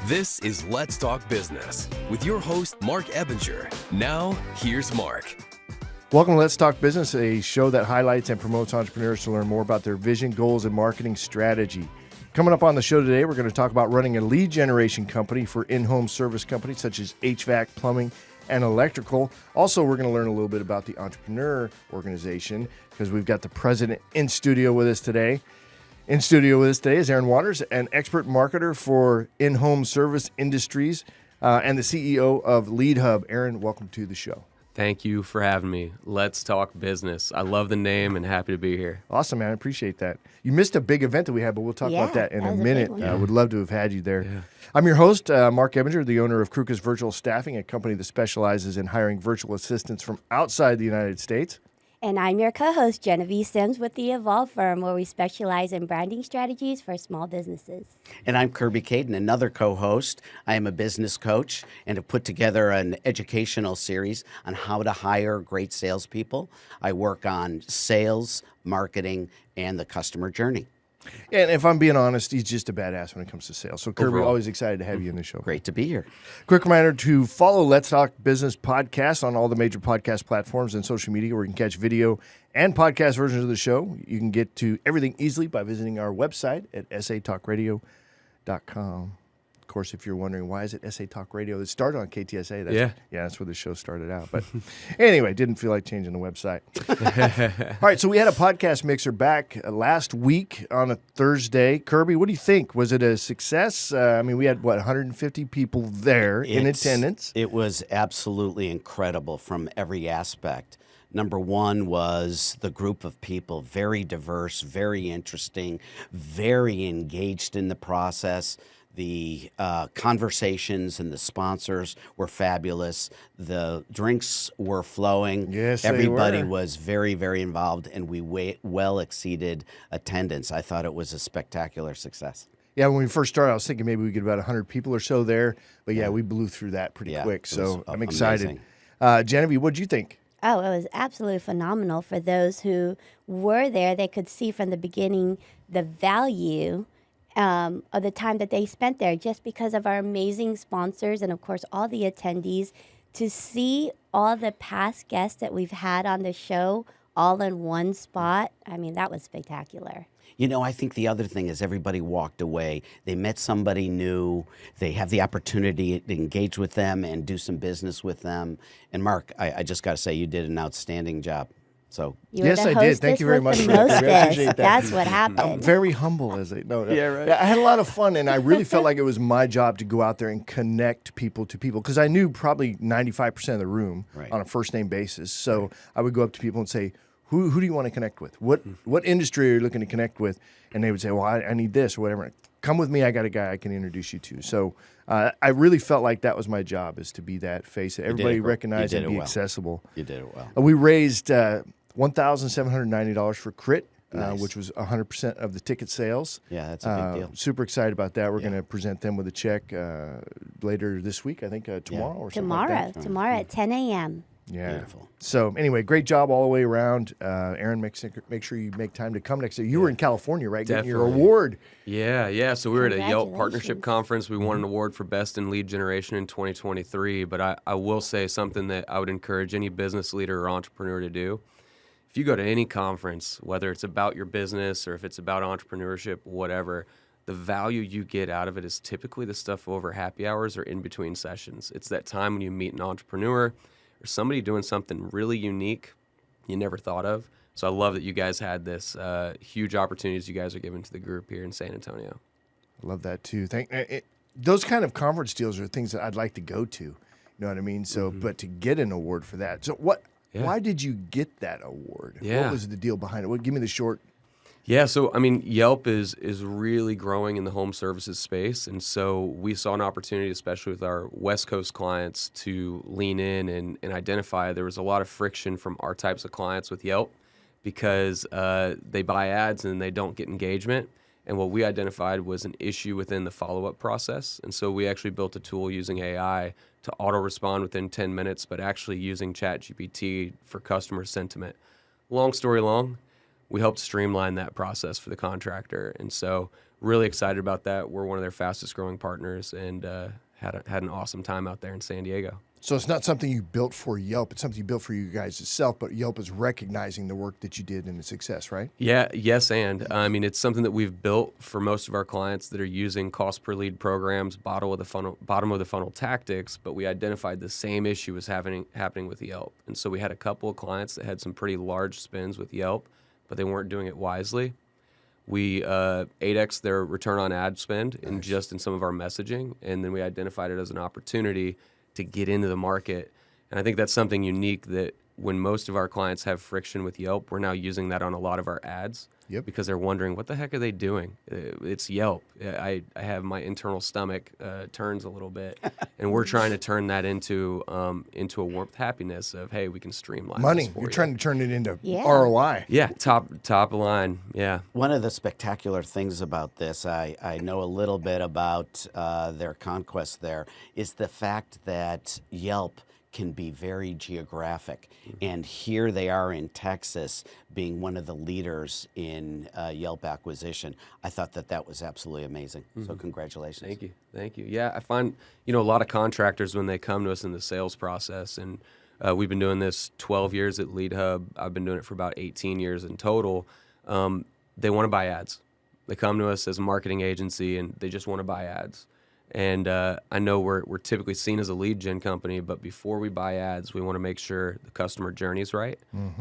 This is Let's Talk Business with your host, Marc Ebinger. Now, here's Marc. Welcome to Let's Talk Business, a show that highlights and promotes entrepreneurs to learn more about their vision, goals, and marketing strategy. Coming up on the show today, we're going to talk about running a lead generation company for in-home service companies such as HVAC, plumbing, and electrical. Also, we're going to learn a little bit about the entrepreneur organization because we've got the president in studio with us today. In studio with us today is Aaron Waters, an expert marketer for in-home service industries and the CEO of Leadhub. Aaron, welcome to the show. Thank you for having me. Let's talk business. I love the name and happy to be here. Awesome, man. I appreciate that. You missed a big event that we had, but we'll talk about that in a minute. Would love to have had you there. Yeah. I'm your host, Marc Ebinger, the owner of Kruka's Virtual Staffing, a company that specializes in hiring virtual assistants from outside the United States. And I'm your co-host, Jenevy Sims with the Evolve firm, where we specialize in branding strategies for small businesses. And I'm Kirby Kaden, another co-host. I am a business coach and have put together an educational series on how to hire great salespeople. I work on sales, marketing, and the customer journey. And if I'm being honest, he's just a badass when it comes to sales. So, Kirby, always excited to have you in the show. Great to be here. Quick reminder to follow Let's Talk Business podcast on all the major podcast platforms and social media where you can catch video and podcast versions of the show. You can get to everything easily by visiting our website at satalkradio.com. Of course, if you're wondering, why is it SA Talk Radio? It started on KTSA. That's where the show started out. But anyway, didn't feel like changing the website. All right, so we had a podcast mixer back last week on a Thursday. Kirby, what do you think? Was it a success? We had, 150 people there in attendance? It was absolutely incredible from every aspect. Number one was the group of people, very diverse, very interesting, very engaged in the process. The conversations and the sponsors were fabulous. The drinks were flowing. Yes, everybody they were. Was very, very involved, and we well exceeded attendance. I thought it was a spectacular success. Yeah, when we first started, I was thinking maybe we get about 100 people or so there. But yeah, we blew through that pretty quick. So I'm excited. Jenevy, what'd you think? Oh, it was absolutely phenomenal. For those who were there, they could see from the beginning the value of the time that they spent there, just because of our amazing sponsors and, of course, all the attendees. To see all the past guests that we've had on the show all in one spot, that was spectacular. I think the other thing is everybody walked away. They met somebody new. They have the opportunity to engage with them and do some business with them. And Marc, I just got to say, you did an outstanding job. So yes, I did. Thank you very much for that. I appreciate that. That's what happened. I'm very humble as they know. Yeah, right. I had a lot of fun, and I really felt like it was my job to go out there and connect people to people, because I knew probably 95% of the room on a first name basis. So I would go up to people and say, Who do you want to connect with? What industry are you looking to connect with? And they would say, well, I need this or whatever. Come with me. I got a guy I can introduce you to. So I really felt like that was my job, is to be that face that everybody recognized and be accessible. You did it well. We raised $1,790 for Crit, which was 100% of the ticket sales. Yeah, that's a big deal. Super excited about that. We're going to present them with a check later this week, I think tomorrow or something like that. Tomorrow at 10 a.m. Yeah. Beautiful. So anyway, great job all the way around. Aaron, make sure you make time to come next year. You were in California, right? Definitely. Getting your award. Yeah. So we were at a Yelp partnership conference. We won an award for Best in Lead Generation in 2023. But I will say something that I would encourage any business leader or entrepreneur to do. If you go to any conference, whether it's about your business or if it's about entrepreneurship, whatever, the value you get out of it is typically the stuff over happy hours or in between sessions. It's that time when you meet an entrepreneur or somebody doing something really unique you never thought of. So I love that you guys had this huge opportunities you guys are giving to the group here in San Antonio. I love that too. Those kind of conference deals are things that I'd like to go to. You know what I mean? So, but to get an award for that. So why did you get that award? Yeah. What was the deal behind it? Give me the short. Yeah, so Yelp is really growing in the home services space, and so we saw an opportunity, especially with our West Coast clients, to lean in and identify there was a lot of friction from our types of clients with Yelp because they buy ads and they don't get engagement. And what we identified was an issue within the follow-up process, and so we actually built a tool using AI to auto-respond within 10 minutes, but actually using ChatGPT for customer sentiment. Long story long, we helped streamline that process for the contractor. And so really excited about that. We're one of their fastest growing partners, and had an awesome time out there in San Diego. So it's not something you built for Yelp. It's something you built for you guys itself, but Yelp is recognizing the work that you did and the success, right? Yeah, yes, and I mean, it's something that we've built for most of our clients that are using cost per lead programs, bottom of the funnel tactics, but we identified the same issue was happening with Yelp. And so we had a couple of clients that had some pretty large spends with Yelp, but they weren't doing it wisely. We 8x their return on ad spend in some of our messaging, and then we identified it as an opportunity to get into the market. And I think that's something unique that when most of our clients have friction with Yelp, we're now using that on a lot of our ads because they're wondering, what the heck are they doing? It's Yelp. I have my internal stomach turns a little bit, and we're trying to turn that into a warmth happiness of, hey, we can streamline money. this for You're you. trying to turn it into ROI. Yeah, top line. Yeah. One of the spectacular things about this, I know a little bit about their conquest there, is the fact that Yelp can be very geographic. And here they are in Texas being one of the leaders in Yelp acquisition. I thought that was absolutely amazing. So congratulations. Thank you. Yeah, I find, a lot of contractors when they come to us in the sales process, and we've been doing this 12 years at Leadhub. I've been doing it for about 18 years in total. They want to buy ads. They come to us as a marketing agency, and they just want to buy ads. And I know we're typically seen as a lead gen company, but before we buy ads, we want to make sure the customer journey is right.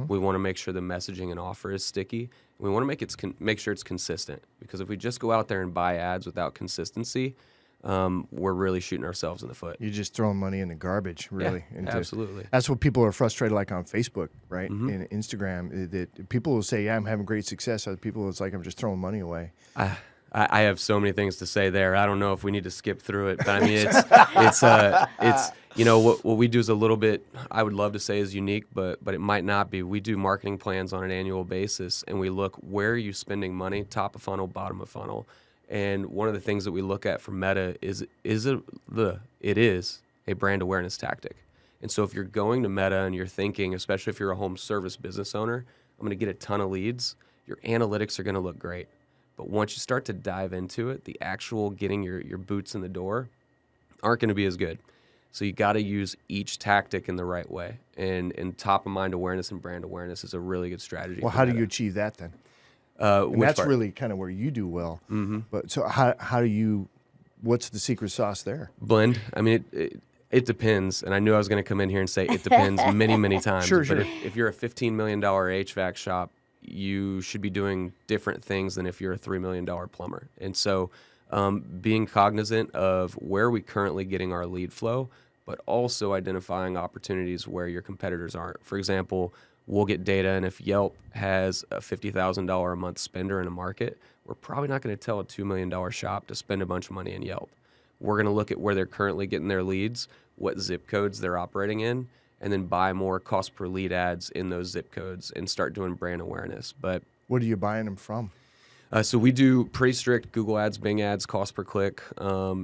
We want to make sure the messaging and offer is sticky. We want to make sure it's consistent, because if we just go out there and buy ads without consistency, we're really shooting ourselves in the foot. You're just throwing money in the garbage, really. Yeah, absolutely. That's what people are frustrated like on Facebook, right? And Instagram, that people will say, yeah, I'm having great success. Other people, it's like, I'm just throwing money away. I have so many things to say there. I don't know if we need to skip through it, but I mean, it's what we do is a little bit, I would love to say is unique, but it might not be. We do marketing plans on an annual basis, and we look, where are you spending money, top of funnel, bottom of funnel. And one of the things that we look at for Meta is a brand awareness tactic. And so if you're going to Meta and you're thinking, especially if you're a home service business owner, I'm going to get a ton of leads, your analytics are going to look great. But once you start to dive into it, the actual getting your boots in the door aren't going to be as good. So you got to use each tactic in the right way. And top of mind awareness and brand awareness is a really good strategy. Well, how do you achieve that then? And that's really kind of where you do well. But so how do you? What's the secret sauce there? Blend. I mean, it depends. And I knew I was going to come in here and say it depends many times. Sure. But if you're a $15 million HVAC shop, you should be doing different things than if you're a $3 million plumber. And so being cognizant of where are we currently getting our lead flow, but also identifying opportunities where your competitors aren't. For example, we'll get data, and if Yelp has a $50,000 a month spender in a market, we're probably not going to tell a $2 million shop to spend a bunch of money in Yelp. We're going to look at where they're currently getting their leads, what zip codes they're operating in, and then buy more cost per lead ads in those zip codes and start doing brand awareness. But what are you buying them from? So we do pretty strict Google ads, Bing ads, cost per click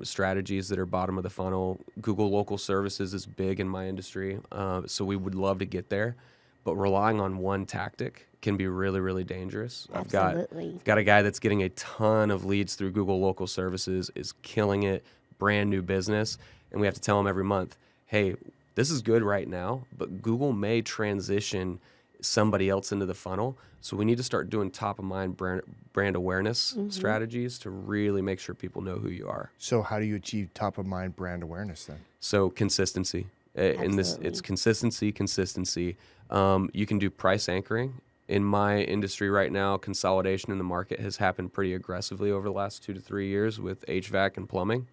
strategies that are bottom of the funnel. Google local services is big in my industry, so we would love to get there. But relying on one tactic can be really, really dangerous. Absolutely. I've got a guy that's getting a ton of leads through Google local services, is killing it, brand new business, and we have to tell him every month, hey, this is good right now, but Google may transition somebody else into the funnel. So we need to start doing top of mind brand awareness strategies to really make sure people know who you are. So how do you achieve top of mind brand awareness then? So consistency. In this, it's consistency. You can do price anchoring. In my industry right now, consolidation in the market has happened pretty aggressively over the last 2 to 3 years with HVAC and plumbing.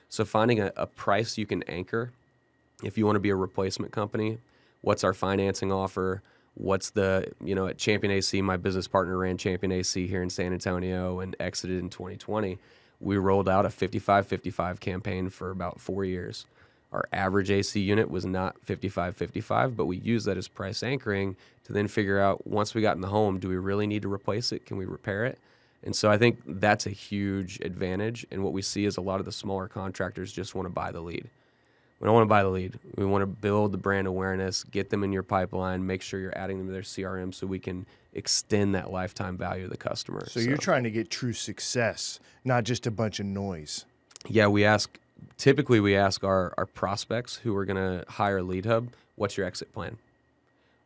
So finding a price you can anchor. If you want to be a replacement company, what's our financing offer? What's the, at Champion AC, my business partner ran Champion AC here in San Antonio and exited in 2020. We rolled out a 55-55 campaign for about 4 years. Our average AC unit was not 55-55, but we used that as price anchoring to then figure out, once we got in the home, do we really need to replace it? Can we repair it? And so I think that's a huge advantage. And what we see is a lot of the smaller contractors just want to buy the lead. We don't want to buy the lead. We want to build the brand awareness, get them in your pipeline, make sure you're adding them to their CRM so we can extend that lifetime value of the customer. So you're trying to get true success, not just a bunch of noise. Yeah, typically we ask our prospects who are going to hire Leadhub, what's your exit plan?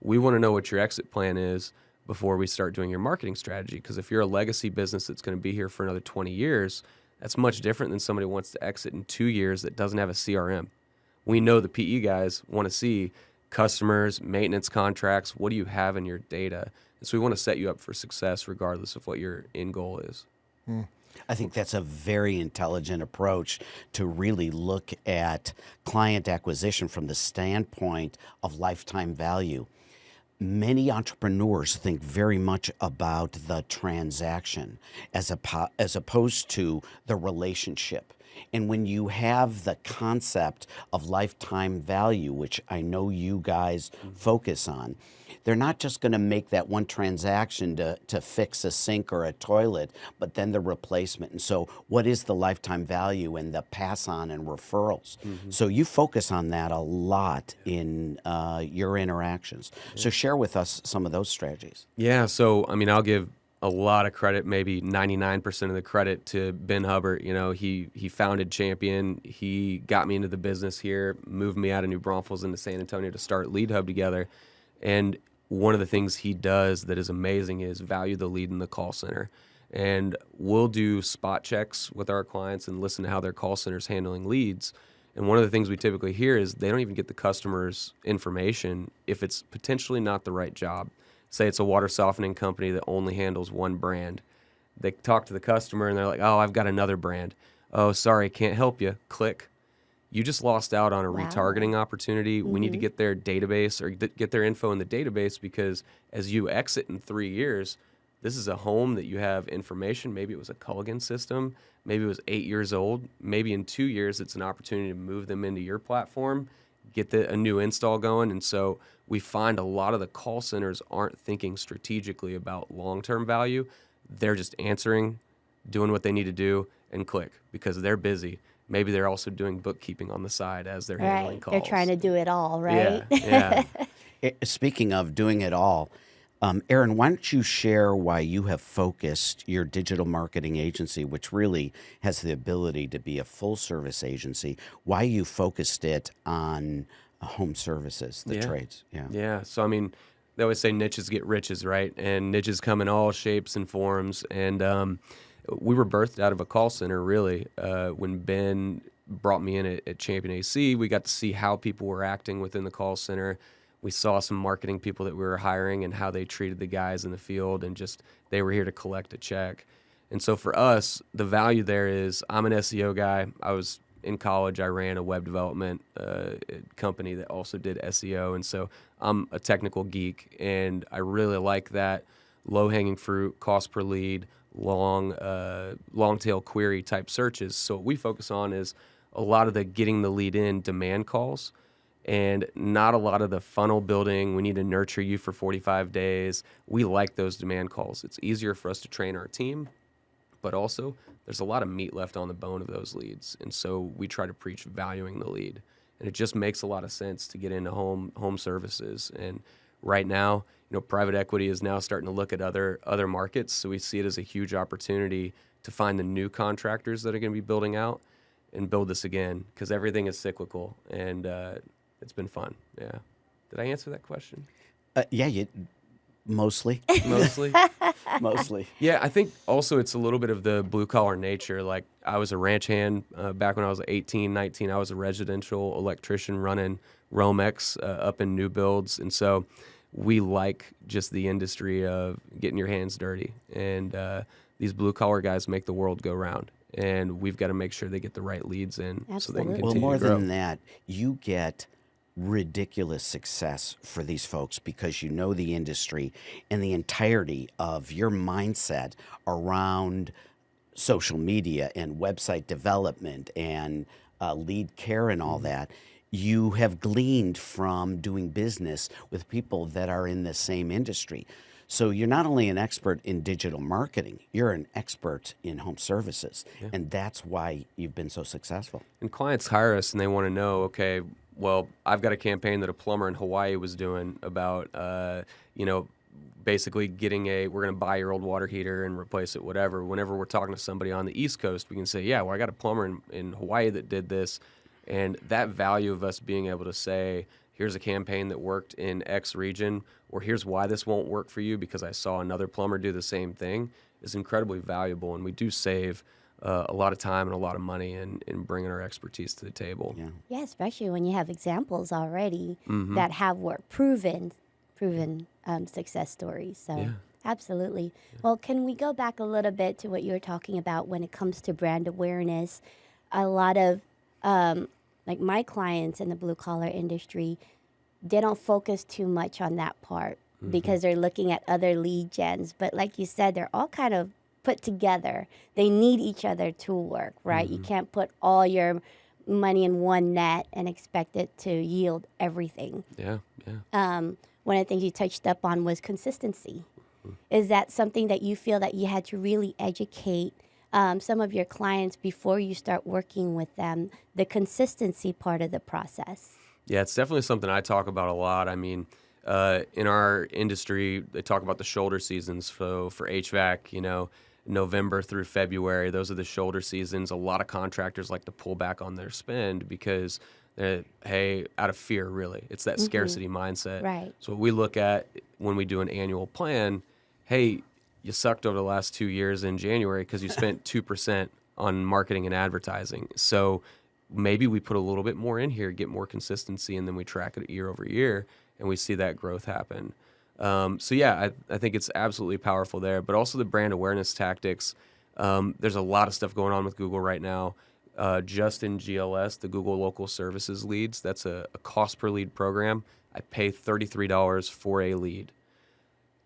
We want to know what your exit plan is before we start doing your marketing strategy, because if you're a legacy business that's going to be here for another 20 years, that's much different than somebody who wants to exit in 2 years that doesn't have a CRM. We know the PE guys want to see customers, maintenance contracts, what do you have in your data? And so we want to set you up for success regardless of what your end goal is. I think that's a very intelligent approach to really look at client acquisition from the standpoint of lifetime value. Many entrepreneurs think very much about the transaction as opposed to the relationship. And when you have the concept of lifetime value, which I know you guys focus on, they're not just going to make that one transaction to fix a sink or a toilet, but then the replacement. And so what is the lifetime value and the pass on and referrals? So you focus on that a lot in your interactions. So share with us some of those strategies. Yeah, so I mean, I'll give a lot of credit, maybe 99% of the credit to Ben Hubbard. You know, he founded Champion. He got me into the business here, moved me out of New Braunfels into San Antonio to start Leadhub together. And one of the things he does that is amazing is value the lead in the call center. And we'll do spot checks with our clients and listen to how their call center's handling leads. And one of the things we typically hear is they don't even get the customer's information if it's potentially not the right job. Say it's a water softening company that only handles one brand. They talk to the customer and they're like, oh, I've got another brand. Oh, sorry, can't help you. Click. You just lost out on a retargeting opportunity. We need to get their database or get their info in the database, because as you exit in 3 years, this is a home that you have information. Maybe it was a Culligan system. Maybe it was 8 years old. Maybe in 2 years, it's an opportunity to move them into your platform, get a new install going. And so we find a lot of the call centers aren't thinking strategically about long-term value. They're just answering, doing what they need to do, and click because they're busy. Maybe they're also doing bookkeeping on the side as they're handling calls. They're trying to do it all, right? Yeah. Speaking of doing it all, Aaron, why don't you share why you have focused your digital marketing agency, which really has the ability to be a full-service agency, why you focused it on home services, the trades? Yeah. So, I mean, they always say niches get riches, right? And niches come in all shapes and forms. And we were birthed out of a call center, really. When Ben brought me in at Champion AC, we got to see how people were acting within the call center. We saw some marketing people that we were hiring and how they treated the guys in the field, and just they were here to collect a check. And so for us, the value there is I'm an SEO guy. I was in college. I ran a web development company that also did SEO. And so I'm a technical geek, and I really like that low-hanging fruit, cost per lead, long tail query type searches. So what we focus on is a lot of the getting the lead in demand calls, and not a lot of the funnel building. We need to nurture you for 45 days. We like those demand calls. It's easier for us to train our team, but also there's a lot of meat left on the bone of those leads. And so we try to preach valuing the lead. And it just makes a lot of sense to get into home services. And right now, private equity is now starting to look at other markets. So we see it as a huge opportunity to find the new contractors that are going to be building out and build this again, because everything is cyclical, and it's been fun. Yeah. Did I answer that question? Yeah, mostly. Mostly? Mostly. Yeah, I think also it's a little bit of the blue-collar nature. Like, I was a ranch hand back when I was 18, 19. I was a residential electrician running Romex up in new builds. And so we like just the industry of getting your hands dirty. And these blue-collar guys make the world go round. And we've got to make sure they get the right leads in so they can continue Well, more to grow. than that, you get ridiculous success for these folks because you know the industry, and the entirety of your mindset around social media and website development and lead care and all that, you have gleaned from doing business with people that are in the same industry. So you're not only an expert in digital marketing, you're an expert in home services. And that's why you've been so successful. And clients hire us and they want to know, okay, well, I've got a campaign that a plumber in Hawaii was doing about, basically we're going to buy your old water heater and replace it, whatever. Whenever we're talking to somebody on the East Coast, we can say, yeah, well, I got a plumber in Hawaii that did this. And that value of us being able to say, here's a campaign that worked in X region, or here's why this won't work for you because I saw another plumber do the same thing, is incredibly valuable. And we do save a lot of time and a lot of money in bringing our expertise to the table. Yeah, especially when you have examples already that have worked, proven success stories. So absolutely. Well, can we go back a little bit to what you were talking about when it comes to brand awareness? A lot of like my clients in the blue collar industry, they don't focus too much on that part because they're looking at other lead gens. But like you said, they're all kind of put together. They need each other to work, right? You can't put all your money in one net and expect it to yield everything. One of the things you touched up on was consistency. Is that something that you feel that you had to really educate some of your clients before you start working with them, the consistency part of the process? Yeah, it's definitely something I talk about a lot. I mean, in our industry, they talk about the shoulder seasons. So for HVAC, November through February, those are the shoulder seasons. A lot of contractors like to pull back on their spend because, out of fear, really. It's that scarcity mindset. Right. So what we look at when we do an annual plan, hey, you sucked over the last 2 years in January because you spent 2% on marketing and advertising. So maybe we put a little bit more in here, get more consistency, and then we track it year over year, and we see that growth happen. I think it's absolutely powerful there. But also the brand awareness tactics. There's a lot of stuff going on with Google right now. Just in GLS, the Google Local Services leads, that's a cost per lead program. I pay $33 for a lead.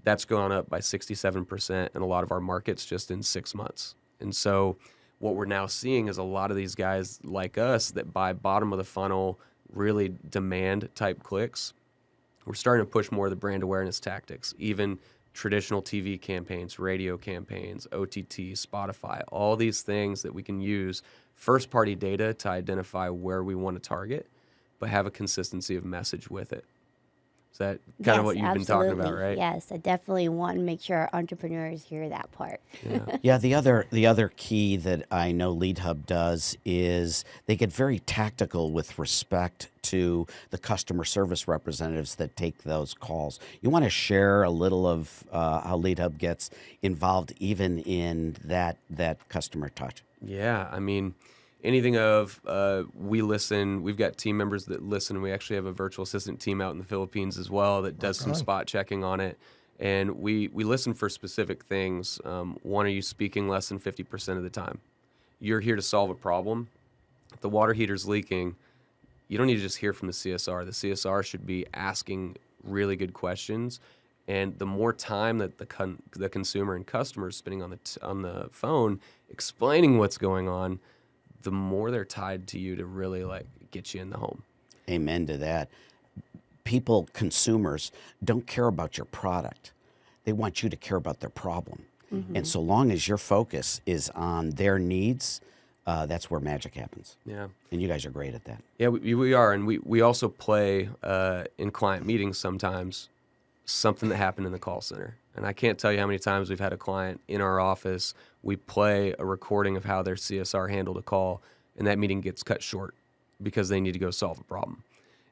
That's gone up by 67% in a lot of our markets just in 6 months. And so what we're now seeing is a lot of these guys like us that buy bottom of the funnel, really demand type clicks. We're starting to push more of the brand awareness tactics, even traditional TV campaigns, radio campaigns, OTT, Spotify, all these things that we can use first-party data to identify where we want to target, but have a consistency of message with it. Is that kind of what you've been talking about, right? Yes, I definitely want to make sure our entrepreneurs hear that part. The other key that I know Leadhub does is they get very tactical with respect to the customer service representatives that take those calls. You want to share a little of how Leadhub gets involved even in that customer touch? Yeah, I mean, anything of we listen. We've got team members that listen. We actually have a virtual assistant team out in the Philippines as well that does some spot checking on it. And we listen for specific things. One, are you speaking less than 50% of the time? You're here to solve a problem. If the water heater's leaking, you don't need to just hear from the CSR. The CSR should be asking really good questions. And the more time that the consumer and customer is spending on the phone explaining what's going on, the more they're tied to you to really get you in the home. Amen to that. People, consumers, don't care about your product. They want you to care about their problem. And so long as your focus is on their needs, that's where magic happens. Yeah. And you guys are great at that. Yeah, we are. And we also play in client meetings sometimes something that happened in the call center. And I can't tell you how many times we've had a client in our office, we play a recording of how their CSR handled a call, and that meeting gets cut short because they need to go solve a problem.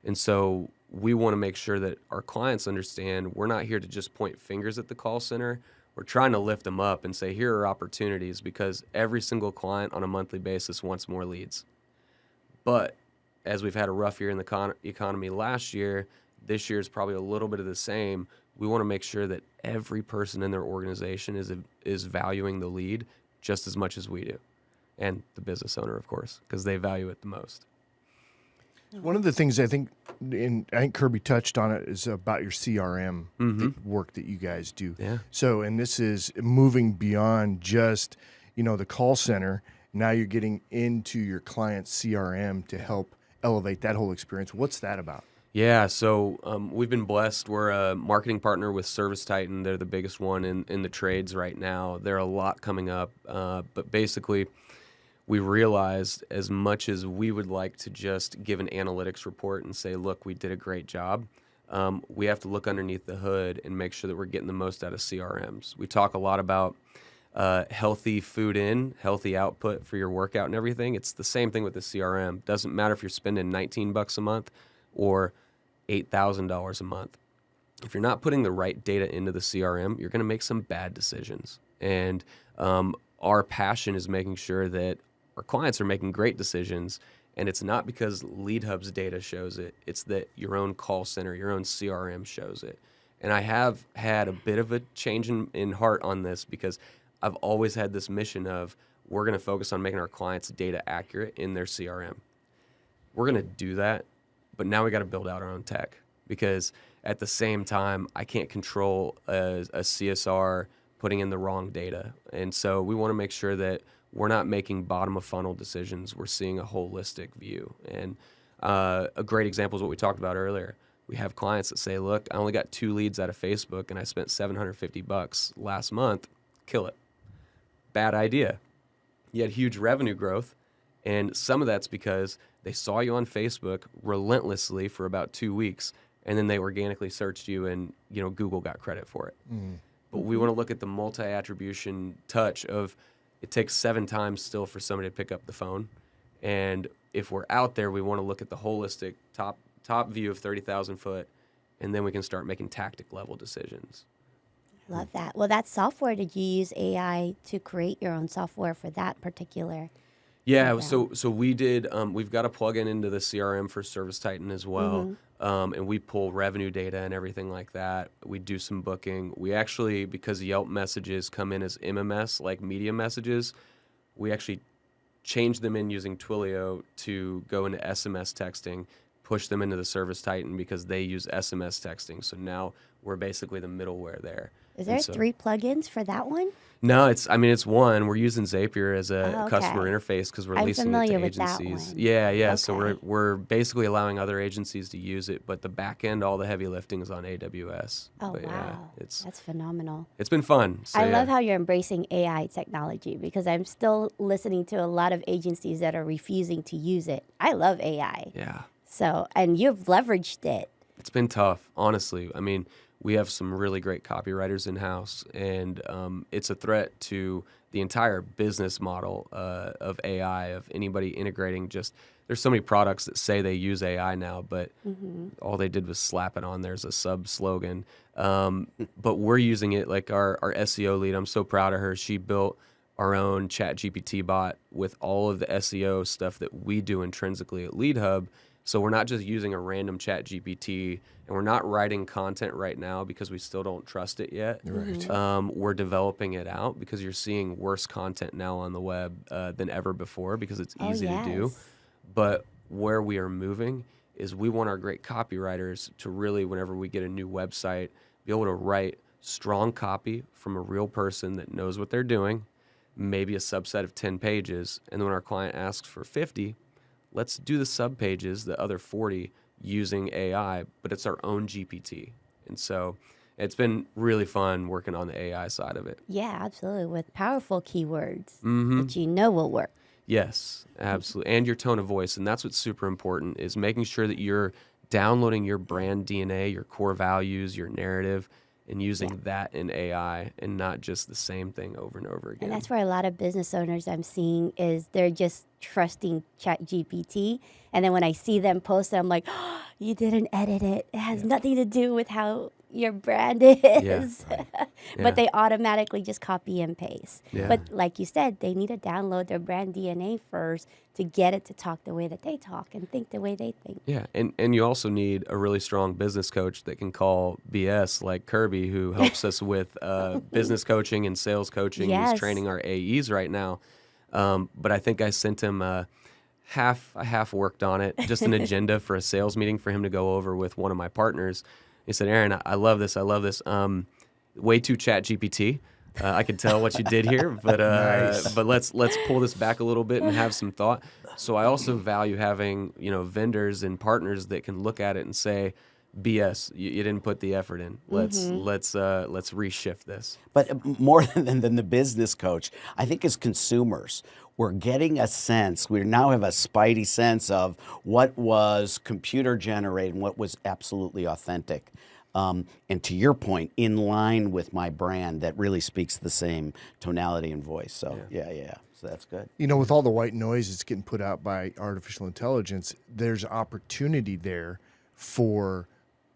And so we want to make sure that our clients understand we're not here to just point fingers at the call center. We're trying to lift them up and say, here are opportunities, because every single client on a monthly basis wants more leads. But as we've had a rough year in the economy last year, this year is probably a little bit of the same. We want to make sure that every person in their organization is valuing the lead just as much as we do, and the business owner, of course, because they value it the most. One of the things I think Kirby touched on it is about your CRM work that you guys do. Yeah. So, and this is moving beyond just, the call center. Now you're getting into your client's CRM to help elevate that whole experience. What's that about? Yeah, so we've been blessed. We're a marketing partner with Service Titan. They're the biggest one in the trades right now. There are a lot coming up, but basically, we realized as much as we would like to just give an analytics report and say, look, we did a great job, we have to look underneath the hood and make sure that we're getting the most out of CRMs. We talk a lot about healthy food in, healthy output for your workout and everything. It's the same thing with the CRM. Doesn't matter if you're spending $19 a month or $8,000 a month. If you're not putting the right data into the CRM, you're going to make some bad decisions. And our passion is making sure that our clients are making great decisions. And it's not because Leadhub's data shows it. It's that your own call center, your own CRM shows it. And I have had a bit of a change in heart on this because I've always had this mission of we're going to focus on making our clients' data accurate in their CRM. We're going to do that. But now we got to build out our own tech because at the same time, I can't control a CSR putting in the wrong data. And so we want to make sure that we're not making bottom of funnel decisions. We're seeing a holistic view. And a great example is what we talked about earlier. We have clients that say, look, I only got 2 leads out of Facebook and I spent $750 last month. Kill it. Bad idea. You had huge revenue growth. And some of that's because they saw you on Facebook relentlessly for about 2 weeks, and then they organically searched you, and Google got credit for it. But we want to look at the multi-attribution touch of it takes 7 times still for somebody to pick up the phone, and if we're out there, we want to look at the holistic top view of 30,000 foot, and then we can start making tactic level decisions. Love that. Well, that software, did you use AI to create your own software for that particular? Yeah, so we did. We've got a plug-in into the CRM for Service Titan as well, and we pull revenue data and everything like that. We do some booking. We actually, because Yelp messages come in as MMS, like media messages, we actually change them in using Twilio to go into SMS texting, push them into the Service Titan because they use SMS texting. So now we're basically the middleware there. Is there 3 plugins for that one? No, it's one. We're using Zapier as a customer interface because we're leasing it to agencies. Yeah. Okay. So we're basically allowing other agencies to use it, but the back end, all the heavy lifting is on AWS. Oh, but wow. That's phenomenal. It's been fun. So, I love how you're embracing AI technology because I'm still listening to a lot of agencies that are refusing to use it. I love AI. Yeah. So, and you've leveraged it. It's been tough, honestly. I mean, we have some really great copywriters in-house, and it's a threat to the entire business model of AI, of anybody integrating there's so many products that say they use AI now, but all they did was slap it on there as a sub-slogan. But we're using it, like our SEO lead, I'm so proud of her. She built our own ChatGPT bot with all of the SEO stuff that we do intrinsically at Leadhub. So we're not just using a random ChatGPT, and we're not writing content right now because we still don't trust it yet. Right. We're developing it out because you're seeing worse content now on the web than ever before because it's easy to do. But where we are moving is we want our great copywriters to really, whenever we get a new website, be able to write strong copy from a real person that knows what they're doing, maybe a subset of 10 pages, and then when our client asks for 50, let's do the sub-pages, the other 40, using AI, but it's our own GPT. And so it's been really fun working on the AI side of it. Yeah, absolutely, with powerful keywords that you know will work. Yes, absolutely. And your tone of voice. And that's what's super important is making sure that you're downloading your brand DNA, your core values, your narrative, and using that in AI and not just the same thing over and over again. And that's where a lot of business owners I'm seeing is they're just trusting ChatGPT. And then when I see them post it, I'm like, oh, you didn't edit it. It has nothing to do with how your brand is. But they automatically just copy and paste. But like you said, they need to download their brand DNA first to get it to talk the way that they talk and think the way they think. Yeah, and you also need a really strong business coach that can call BS, like Kirby, who helps us with business coaching and sales coaching. He's training our AEs right now. But I think I sent him I half worked on it, just an agenda for a sales meeting for him to go over with one of my partners. He said, Aaron, I love this. Way too ChatGPT. I could tell what you did here, but Nice. but let's pull this back a little bit and have some thought. So I also value having vendors and partners that can look at it and say, BS, you didn't put the effort in. Let's reshift this. But more than the business coach, I think as consumers, we're getting a sense, we now have a spidey sense of what was computer generated and what was absolutely authentic. And to your point, in line with my brand that really speaks the same tonality and voice. So yeah. So that's good. With all the white noise that's getting put out by artificial intelligence, there's opportunity there for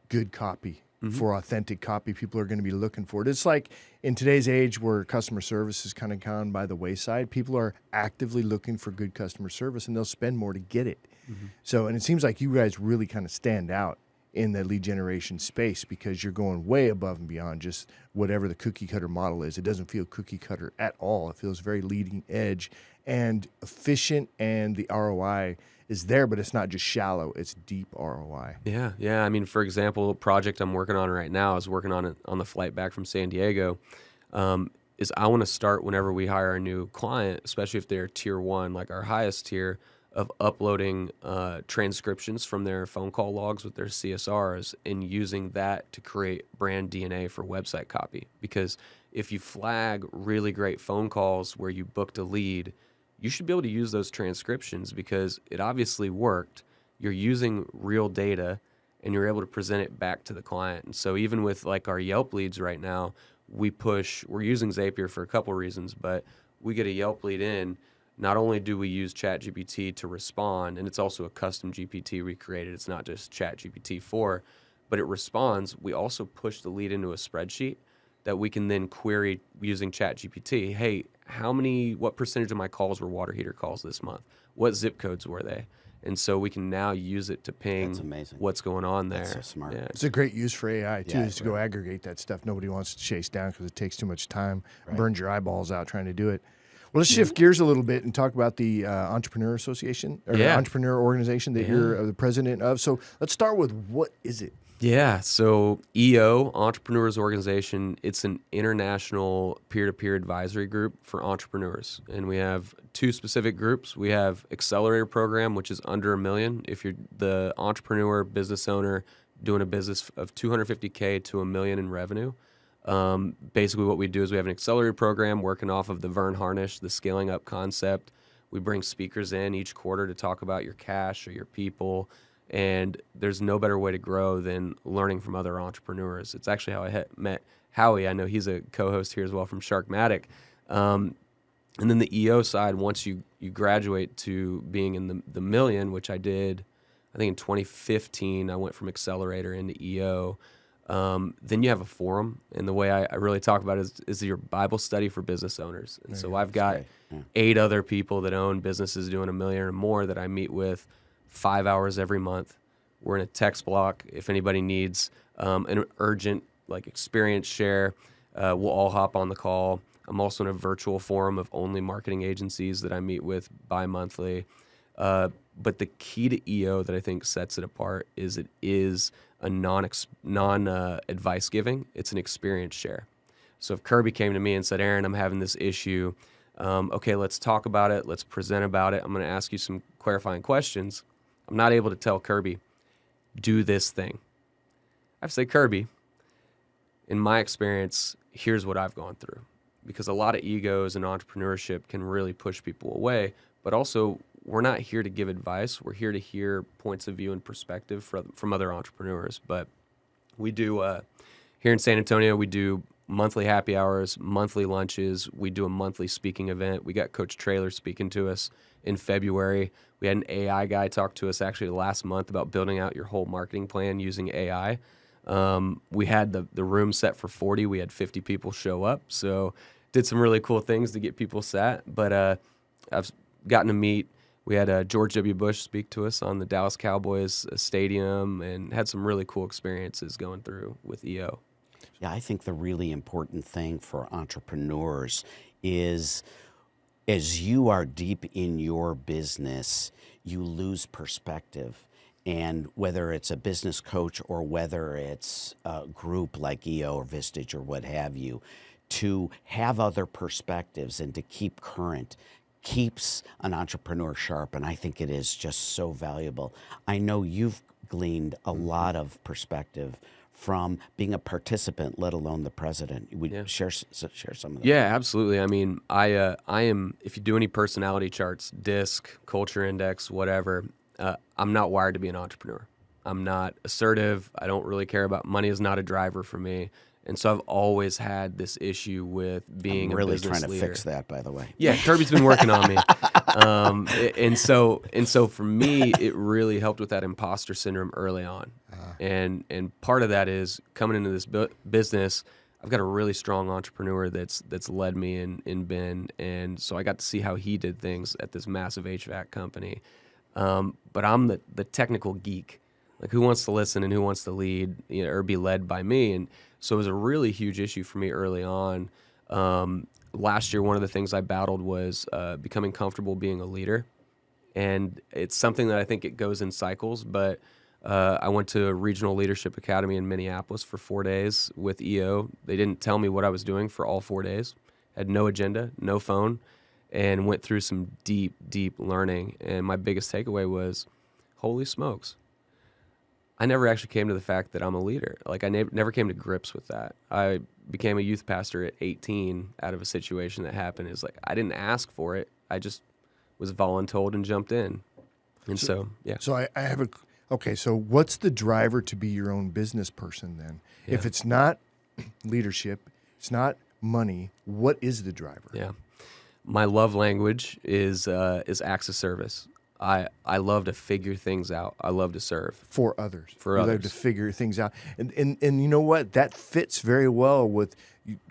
good copy, for authentic copy. People are going to be looking for it. It's like in today's age where customer service is kind of gone by the wayside, people are actively looking for good customer service, and they'll spend more to get it. So, and it seems like you guys really kind of stand out in the lead generation space because you're going way above and beyond just whatever the cookie cutter model is. It doesn't feel cookie cutter at all. It feels very leading edge and efficient, and the ROI is there, but it's not just shallow, it's deep ROI. Yeah. I mean, for example, a project I'm working on right now is working on it on the flight back from San Diego. Is I want to start whenever we hire a new client, especially if they're tier 1, like our highest tier, of uploading transcriptions from their phone call logs with their CSRs and using that to create brand DNA for website copy. Because if you flag really great phone calls where you booked a lead, you should be able to use those transcriptions because it obviously worked. You're using real data and you're able to present it back to the client. And so even with like our Yelp leads right now, we're using Zapier for a couple reasons, but we get a Yelp lead in. Not only do we use ChatGPT to respond, and it's also a custom GPT we created, it's not just ChatGPT 4, but it responds. We also push the lead into a spreadsheet that we can then query using ChatGPT. Hey, what percentage of my calls were water heater calls this month? What zip codes were they? And so we can now use it to ping what's going on there. That's so smart. Yeah. It's a great use for AI, too, is to go aggregate that stuff nobody wants to chase down because it takes too much time, burns your eyeballs out trying to do it. Well, let's shift gears a little bit and talk about the Entrepreneur Association, or Entrepreneur Organization that you're the president of. So let's start with, what is it? Yeah, so EO, Entrepreneurs Organization, it's an international peer-to-peer advisory group for entrepreneurs. And we have 2 specific groups. We have Accelerator Program, which is under $1 million. If you're the entrepreneur, business owner, doing a business of $250K to $1 million in revenue. Basically what we do is we have an accelerator program working off of the Vern Harnish, the scaling up concept. We bring speakers in each quarter to talk about your cash or your people. And there's no better way to grow than learning from other entrepreneurs. It's actually how I met Howie. I know he's a co-host here as well from Sharkmatic. And then the EO side, once you graduate to being in the million, which I did, I think in 2015, I went from Accelerator into EO. Then you have a forum, and the way I really talk about it is your Bible study for business owners. And so I've got 8 other people that own businesses doing $1 million or more that I meet with 5 hours every month. We're in a text block. If anybody needs an urgent experience share, we'll all hop on the call. I'm also in a virtual forum of only marketing agencies that I meet with bi-monthly. But the key to EO that I think sets it apart is it is a non-advice giving. It's an experience share. So if Kirby came to me and said, Aaron, I'm having this issue. Okay, let's talk about it. Let's present about it. I'm going to ask you some clarifying questions. I'm not able to tell Kirby, do this thing. I have to say, Kirby, in my experience, here's what I've gone through. Because a lot of egos and entrepreneurship can really push people away, but also we're not here to give advice. We're here to hear points of view and perspective from other entrepreneurs. But we do, here in San Antonio, we do monthly happy hours, monthly lunches. We do a monthly speaking event. We got Coach Traylor speaking to us in February. We had an AI guy talk to us actually last month about building out your whole marketing plan using AI. We had the room set for 40. We had 50 people show up. So did some really cool things to get people sat. But I've gotten to meet, we had George W. Bush speak to us on the Dallas Cowboys stadium and had some really cool experiences going through with EO. Yeah, I think the really important thing for entrepreneurs is as you are deep in your business, you lose perspective. And whether it's a business coach or whether it's a group like EO or Vistage or what have you, to have other perspectives and to keep current keeps an entrepreneur sharp, and I think it is just so valuable. I know you've gleaned a lot of perspective from being a participant, let alone the president. Would you share some of that? Yeah, absolutely. I mean, I am, if you do any personality charts, DISC, Culture Index, whatever, I'm not wired to be an entrepreneur. I'm not assertive. I don't really care about money is not a driver for me. And so I've always had this issue with being I'm really a business trying to leader. fix that, by the way. Yeah, Kirby's been working on me. And so for me, it really helped with that imposter syndrome early on. And part of that is coming into this business, I've got a really strong entrepreneur that's led me and been, and so I got to see how he did things at this massive HVAC company. But I'm the technical geek, like who wants to listen and who wants to lead, or be led by me. And so it was a really huge issue for me early on. Last year, one of the things I battled was becoming comfortable being a leader. And it's something that I think it goes in cycles, but I went to a regional leadership academy in Minneapolis for 4 days with EO. They didn't tell me what I was doing for all 4 days. Had no agenda, no phone, and went through some deep, deep learning. And my biggest takeaway was, holy smokes. I never actually came to the fact that I'm a leader. Like I never came to grips with that. I became a youth pastor at 18 out of a situation that happened. It's like I didn't ask for it. I just was voluntold and jumped in. And so yeah. So I have okay, so what's the driver to be your own business person then? Yeah. If it's not leadership, it's not money, what is the driver? Yeah. My love language is acts of service. I love to figure things out. I love to serve. For others. For you others. love to figure things out. And you know what? That fits very well with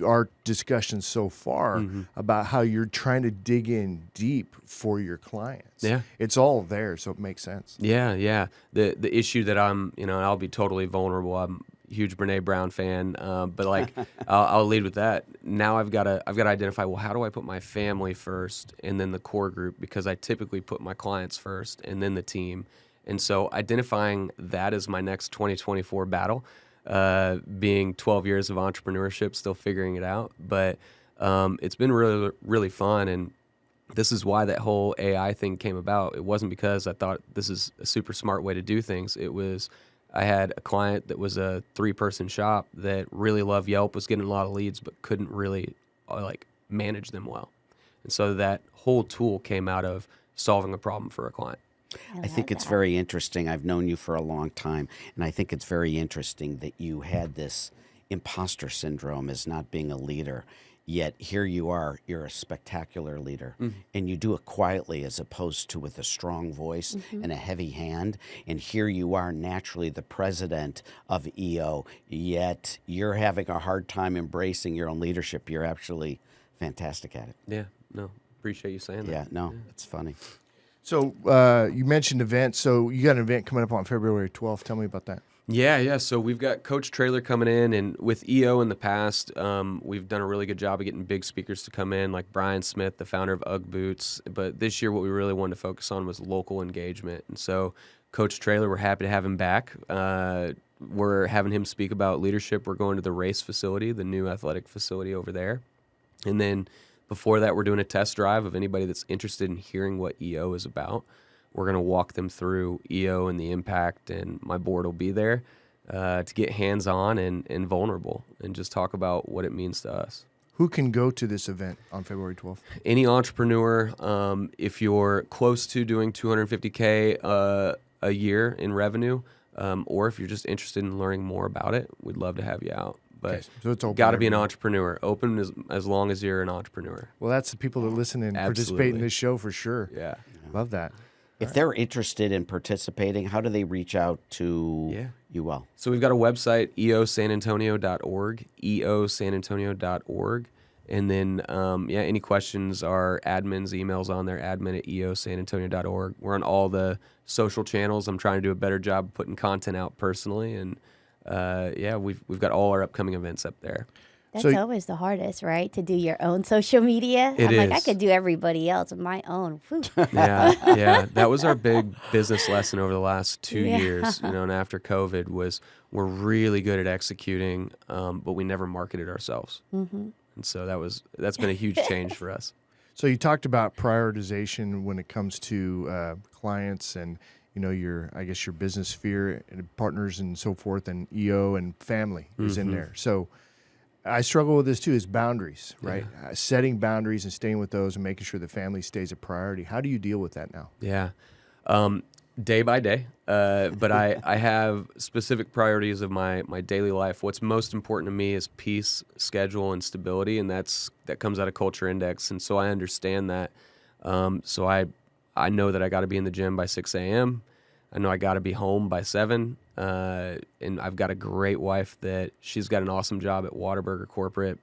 our discussion so far about how you're trying to dig in deep for your clients. Yeah. It's all there, so it makes sense. Yeah. The issue that I'm, and I'll be totally vulnerable. I'm a huge Brene Brown fan, but like I'll lead with that. Now I've got to identify, well, how do I put my family first and then the core group, because I typically put my clients first and then the team. And so identifying that as my next 2024 battle, being 12 years of entrepreneurship, still figuring it out. But it's been really, really fun. And this is why that whole AI thing came about. It wasn't because I thought this is a super smart way to do things. It was, I had a client that was a 3-person shop that really loved Yelp, was getting a lot of leads, but couldn't really manage them well. And so that whole tool came out of solving a problem for a client. I think it's very interesting. I've known you for a long time, and I think it's very interesting that you had this imposter syndrome as not being a leader. Yet here you are, you're a spectacular leader, and you do it quietly as opposed to with a strong voice and a heavy hand. And here you are, naturally the president of EO, yet you're having a hard time embracing your own leadership. You're actually fantastic at it. Yeah, no, appreciate you saying that. Yeah, no, it's funny. So you mentioned events. So you got an event coming up on February 12th. Tell me about that. Yeah. So we've got Coach Trailer coming in, and with EO in the past, we've done a really good job of getting big speakers to come in, like Brian Smith, the founder of Uppbeat. But this year, what we really wanted to focus on was local engagement. And so Coach Trailer, we're happy to have him back. We're having him speak about leadership. We're going to the race facility, the new athletic facility over there. And then before that, we're doing a test drive of anybody that's interested in hearing what EO is about. We're going to walk them through EO and the impact, and my board will be there to get hands-on and vulnerable and just talk about what it means to us. Who can go to this event on February 12th? Any entrepreneur, if you're close to doing $250K a year in revenue, or if you're just interested in learning more about it, we'd love to have you out. But Okay, so it's open got to to be an everyone. entrepreneur. Open as long as you're an entrepreneur. Well, that's the people that listen and participate in Absolutely. this show for sure. Yeah. Love that. If they're interested in participating, how do they reach out to you all? So we've got a website, eosanantonio.org, eosanantonio.org. And then, any questions, our admin's email's on there, admin@eosanantonio.org. We're on all the social channels. I'm trying to do a better job of putting content out personally. And, we've got all our upcoming events up there. That's So- always the hardest, right? To do your own social media. It I'm like, I is. could do everybody else on my own. Whew. Yeah. That was our big business lesson over the last 2 Yeah. years, and after COVID was we're really good at executing, but we never marketed ourselves. And And so that's been a huge change for us. So you talked about prioritization when it comes to clients and your business sphere and partners and so forth, and EO and family is in there. So I struggle with this too, is boundaries, right? Setting boundaries and staying with those and making sure the family stays a priority. How do you deal with that now? Yeah. Day by day. But I have specific priorities of my daily life. What's most important to me is peace, schedule, and stability, and that comes out of Culture Index. And so I understand that. So I know that I got to be in the gym by 6 a.m. I know I got to be home by 7. And I've got a great wife that she's got an awesome job at Whataburger Corporate.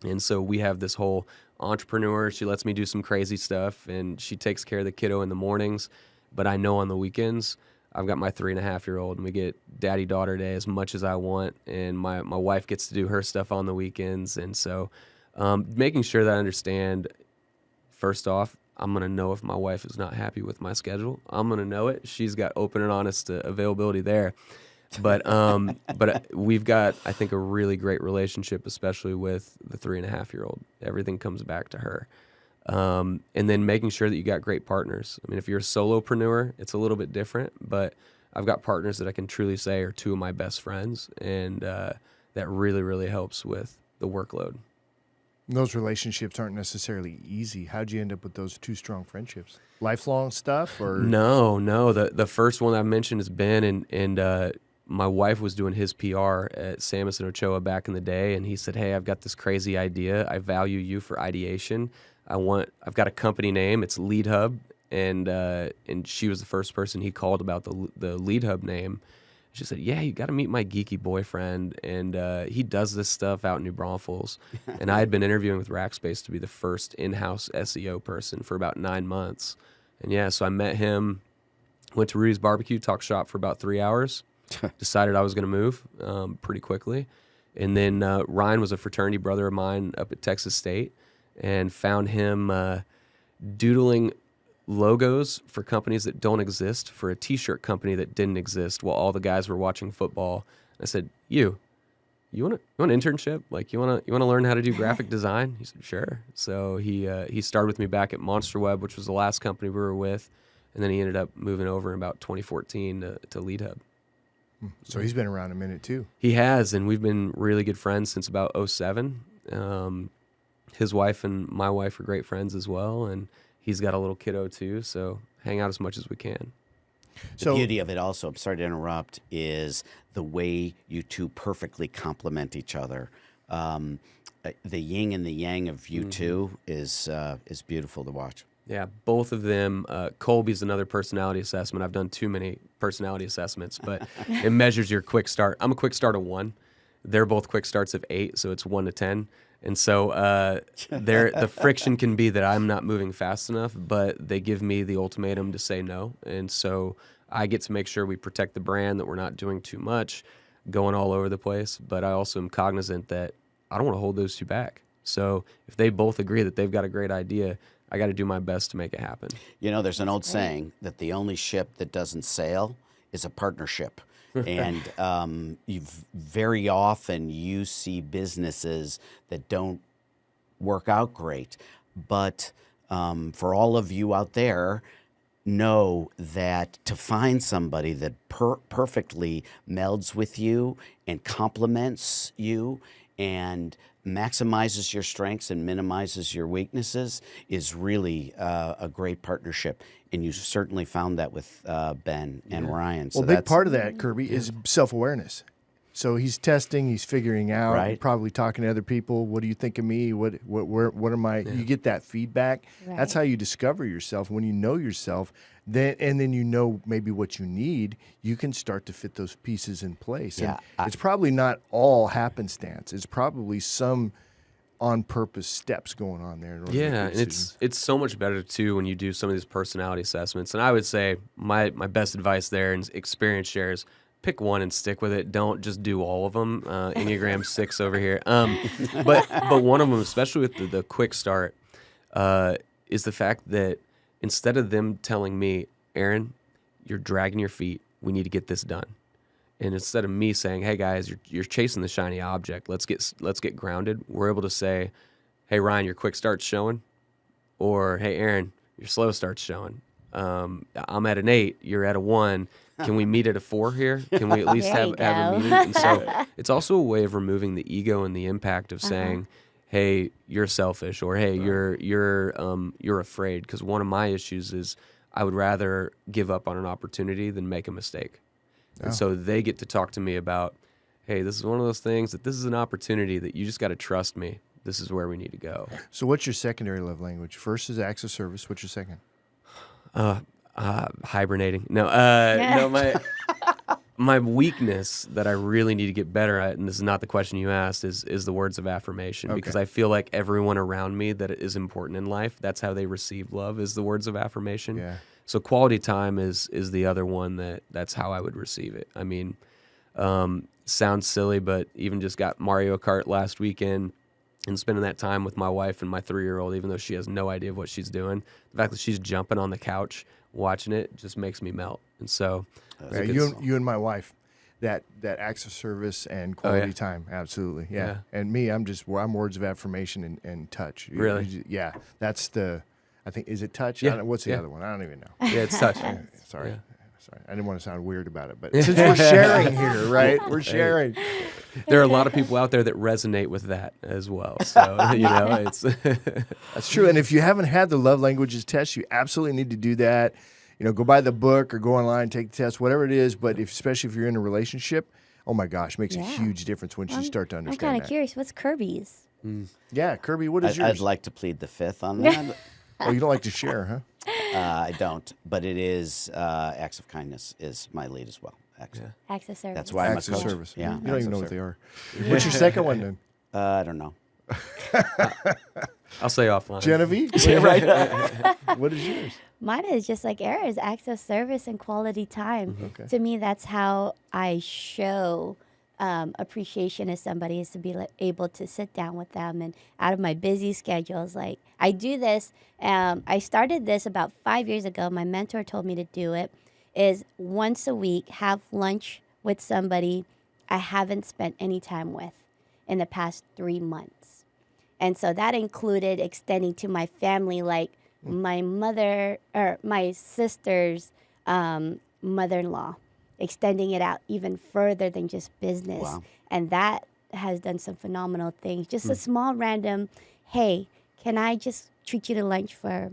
And so we have this whole entrepreneur. She lets me do some crazy stuff, and she takes care of the kiddo in the mornings. But I know on the weekends, I've got my 3.5-year-old, and we get daddy-daughter day as much as I want, and my wife gets to do her stuff on the weekends. And so making sure that I understand, first off, I'm going to know if my wife is not happy with my schedule. I'm going to know it. She's got open and honest availability there. But we've got, I think, a really great relationship, especially with the 3.5-year-old. Everything comes back to her. And then making sure that you got great partners. I mean, if you're a solopreneur, it's a little bit different, but I've got partners that I can truly say are two of my best friends, and that really, really helps with the workload. Those relationships aren't necessarily easy. How'd you end up with those two strong friendships? Lifelong stuff, or No. The first one I mentioned is Ben, and my wife was doing his PR at Samus and Ochoa back in the day, and he said, "Hey, I've got this crazy idea. I value you for ideation. I've got a company name. It's Leadhub," and she was the first person he called about the Leadhub name. She said, "Yeah, you got to meet my geeky boyfriend, and he does this stuff out in New Braunfels." And I had been interviewing with Rackspace to be the first in-house SEO person for about 9 months. And yeah, so I met him, went to Rudy's Barbecue, talked shop for about 3 hours, decided I was going to move pretty quickly. And then Ryan was a fraternity brother of mine up at Texas State, and found him doodling logos for companies that don't exist for a T-shirt company that didn't exist while all the guys were watching football. I said, you want an internship? Like, you want to learn how to do graphic design?" He said, "Sure." So he started with me back at Monster Web, which was the last company we were with, and then he ended up moving over in about 2014 to Leadhub. So he's been around a minute too. He has, and we've been really good friends since about 2007. His wife and my wife are great friends as well, and he's got a little kiddo too, so hang out as much as we can. The beauty of it also, I'm sorry to interrupt, is the way you two perfectly complement each other. The yin and the yang of you two is beautiful to watch. Yeah, both of them. Colby's another personality assessment. I've done too many personality assessments, but it measures your quick start. I'm a quick start of 1. They're both quick starts of 8, so it's 1 to 10. And so the friction can be that I'm not moving fast enough, but they give me the ultimatum to say no. And so I get to make sure we protect the brand, that we're not doing too much, going all over the place. But I also am cognizant that I don't want to hold those two back. So if they both agree that they've got a great idea, I got to do my best to make it happen. You know, there's an old saying that the only ship that doesn't sail is a partnership. And very often you see businesses that don't work out great. But for all of you out there, know that to find somebody that perfectly melds with you and complements you and maximizes your strengths and minimizes your weaknesses is really a great partnership. And you certainly found that with Ben and Ryan. So well, a big part of that, Kirby, is self-awareness. So he's testing, he's figuring out, right. Probably talking to other people. What do you think of me? What am I? Yeah. You get that feedback. Right. That's how you discover yourself. When you know yourself, then you know maybe what you need, you can start to fit those pieces in place. Yeah, and it's probably not all happenstance. It's probably some on-purpose steps going on there. Yeah, and it's so much better too when you do some of these personality assessments. And I would say my best advice there, and experience shares, pick one and stick with it. Don't just do all of them. Enneagram 6 over here. But one of them, especially with the quick start, is the fact that instead of them telling me, "Aaron, you're dragging your feet. We need to get this done," and instead of me saying, "Hey guys, you're chasing the shiny object. Let's get grounded," we're able to say, hey, Ryan, your quick start's showing. Or, hey, Aaron, your slow start's showing. I'm at an 8, you're at a 1. Can we meet at a 4 here? Can we at least have a meeting? And so it's also a way of removing the ego and the impact of saying, hey, you're selfish, or hey, you're afraid. Because one of my issues is I would rather give up on an opportunity than make a mistake. And so they get to talk to me about, hey, this is one of those things that this is an opportunity that you just got to trust me. This is where we need to go. So what's your secondary love language? First is acts of service. What's your second? Hibernating. No, my weakness that I really need to get better at, and this is not the question you asked, is the words of affirmation. Because I feel like everyone around me that is important in life, that's how they receive love, is the words of affirmation. Yeah. So quality time is the other one that's how I would receive it. I mean, sounds silly, but even just got Mario Kart last weekend and spending that time with my wife and my 3-year-old, even though she has no idea of what she's doing. The fact that she's jumping on the couch watching it just makes me melt. And so you and my wife, that acts of service and quality time, absolutely. Yeah. And me, I'm words of affirmation and touch. Really? Yeah. That's I think, is it touch? Yeah. What's the other one? I don't even know. Yeah, it's touch. Sorry. Yeah. Sorry. I didn't want to sound weird about it, but since we're sharing here, right? We're sharing. There are a lot of people out there that resonate with that as well. So, it's That's true. And if you haven't had the love languages test, you absolutely need to do that. Go buy the book or go online, take the test, whatever it is. But especially if you're in a relationship, oh my gosh, makes a huge difference once you start to understand I'm kind of curious. What's Kirby's? Yeah, Kirby, what is yours? I'd like to plead the fifth on that. Oh, you don't like to share, huh? I don't, but it is acts of kindness is my lead as well. Acts of service. That's why I'm a Acts of coach. service. Yeah, You don't even know what they are. What's your second one then? I don't know. I'll say offline. Jenevy? What is yours? Mine is just like Aaron's, acts of service and quality time. Okay. To me, that's how I show appreciation as somebody, is to be able to sit down with them and out of my busy schedules. Like, I do this. I started this about 5 years ago. My mentor told me to do it. Is once a week have lunch with somebody I haven't spent any time with in the past 3 months. And so that included extending to my family, like my mother or my sister's mother-in-law, extending it out even further than just business. Wow. And that has done some phenomenal things. Just a small random, hey, can I just treat you to lunch for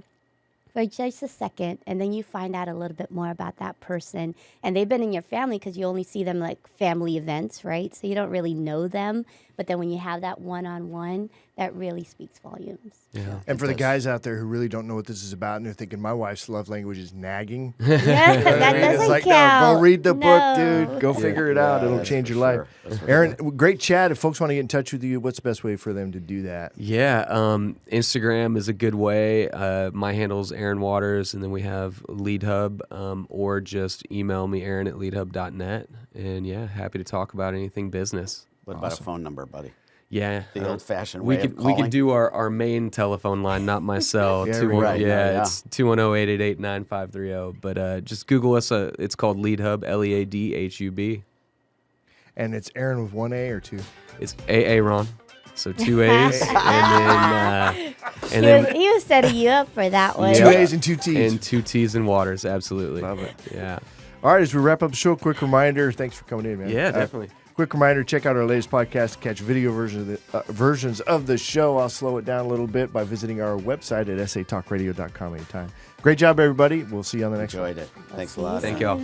just a second? And then you find out a little bit more about that person. And they've been in your family because you only see them like family events, right? So you don't really know them. But then when you have that one-on-one, that really speaks volumes. Yeah. And for the guys out there who really don't know what this is about and they're thinking, my wife's love language is nagging. Yeah, that doesn't It's like, count. no, go read the book, No. dude. Go figure it out. It'll that's change for your life. sure. That's for Aaron, great chat. If folks want to get in touch with you, what's the best way for them to do that? Yeah, Instagram is a good way. My handle is Aaron Waters, and then we have Leadhub, or just email me, aaron@leadhub.net. And yeah, happy to talk about anything business. What about a phone number, buddy? Yeah, The old-fashioned we way could of calling? we could do our main telephone line, not my cell. Yeah, 21 right. Yeah. It's 210-888-9530. But just Google us. It's called Leadhub, Leadhub. And it's Aaron with 1 A or 2? It's Aaron. So 2 A's, and then He was setting you up for that one. 2 A's and 2 T's. and 2 T's and Waters. Absolutely. Love it. Yeah. All right, as we wrap up the show, quick reminder. Thanks for coming in, man. Yeah, definitely. Quick reminder, check out our latest podcast to catch video versions of the show. I'll slow it down a little bit by visiting our website at satalkradio.com anytime. Great job, everybody. We'll see you on the next one. Enjoyed it. Thanks a lot. Thank y'all.